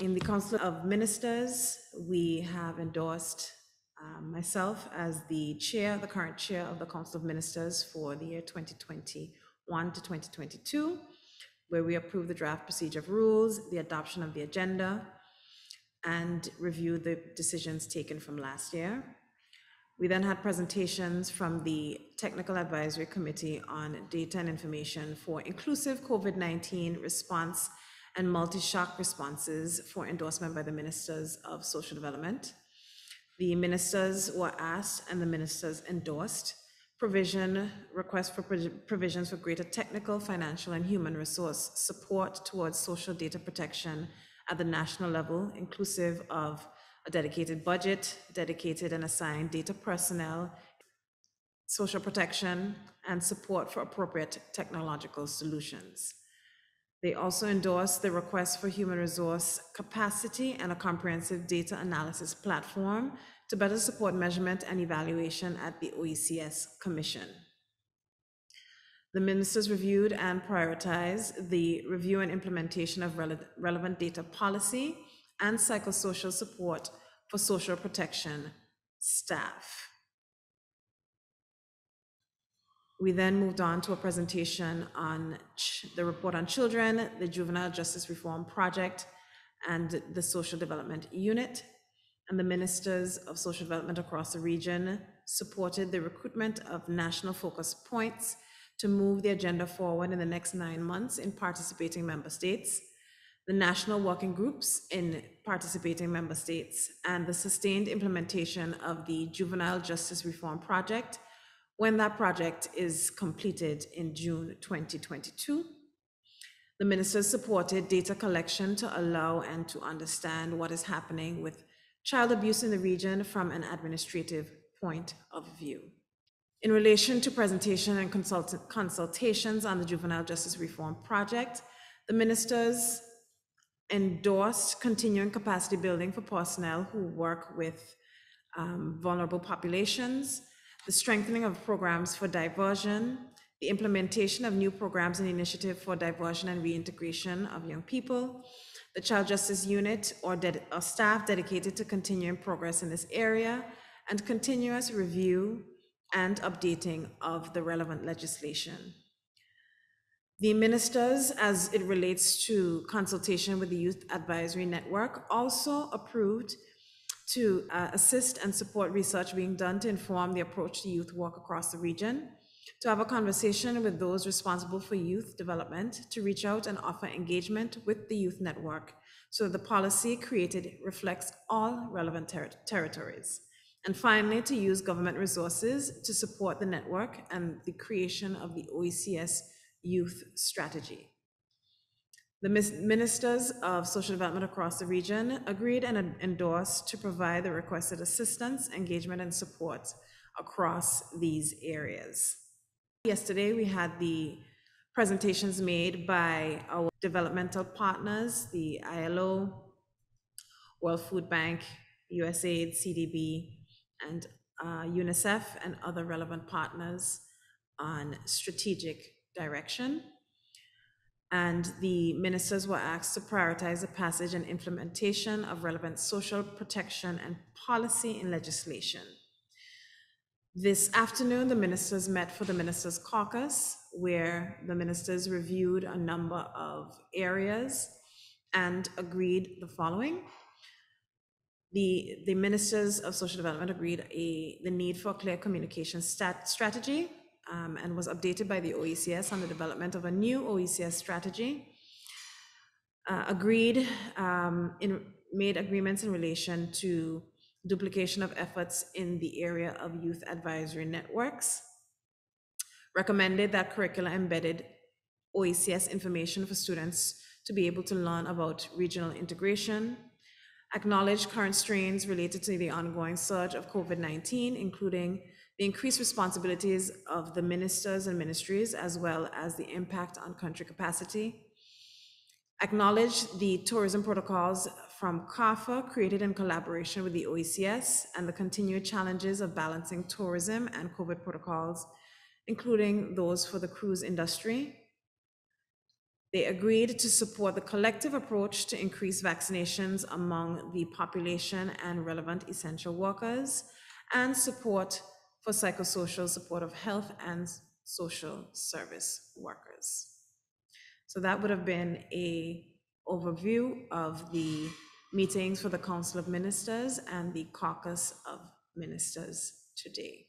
In the Council of Ministers, we have endorsed myself as the current chair of the Council of Ministers for the year 2021 to 2022, where we approve the draft procedure of rules, the adoption of the agenda, and review the decisions taken from last year. We then had presentations from the Technical Advisory Committee on Data and Information for Inclusive COVID-19 Response and Multi-Shock Responses for endorsement by the Ministers of Social Development. The ministers were asked and the ministers endorsed requests for provisions for greater technical, financial, and human resource support towards social data protection at the national level, inclusive of a dedicated budget, dedicated and assigned data personnel, social protection, and support for appropriate technological solutions. They also endorsed the request for human resource capacity and a comprehensive data analysis platform to better support measurement and evaluation at the OECS Commission. The ministers reviewed and prioritized the review and implementation of relevant data policy and psychosocial support for social protection staff. We then moved on to a presentation on the report on children, the Juvenile Justice Reform Project, and the Social Development Unit. And the ministers of social development across the region supported the recruitment of national focus points to move the agenda forward in the next 9 months in participating member states, the national working groups in participating member states, and the sustained implementation of the Juvenile Justice Reform Project when that project is completed in June 2022. The ministers supported data collection to allow and to understand what is happening with child abuse in the region from an administrative point of view. In relation to presentation and consultations on the Juvenile Justice Reform Project, the ministers endorsed continuing capacity building for personnel who work with vulnerable populations, the strengthening of programs for diversion, the implementation of new programs and initiative for diversion and reintegration of young people, the Child Justice Unit or staff dedicated to continuing progress in this area, and continuous review and updating of the relevant legislation. The ministers, as it relates to consultation with the Youth Advisory Network, also approved to assist and support research being done to inform the approach to youth work across the region, to have a conversation with those responsible for youth development, to reach out and offer engagement with the youth network so that the policy created reflects all relevant territories. And finally, to use government resources to support the network and the creation of the OECS youth strategy. The ministers of social development across the region agreed and endorsed to provide the requested assistance, engagement, and support across these areas. Yesterday, we had the presentations made by our developmental partners, the ILO, World Food Bank, USAID, CDB, and UNICEF, and other relevant partners on strategic direction. And the ministers were asked to prioritize the passage and implementation of relevant social protection and policy in legislation. This afternoon, the ministers met for the Ministers' Caucus, where the ministers reviewed a number of areas and agreed the following. The ministers of social development agreed the need for a clear communication strategy, and was updated by the OECS on the development of a new OECS strategy. Made agreements in relation to duplication of efforts in the area of youth advisory networks. Recommended that curricula embedded OECS information for students to be able to learn about regional integration. Acknowledged current strains related to the ongoing surge of COVID-19, including the increased responsibilities of the ministers and ministries, as well as the impact on country capacity. Acknowledge the tourism protocols from CARFA created in collaboration with the OECS and the continued challenges of balancing tourism and COVID protocols, including those for the cruise industry. They agreed to support the collective approach to increase vaccinations among the population and relevant essential workers, and support for psychosocial support of health and social service workers. So that would have been a overview of the meetings for the Council of Ministers and the Caucus of Ministers today.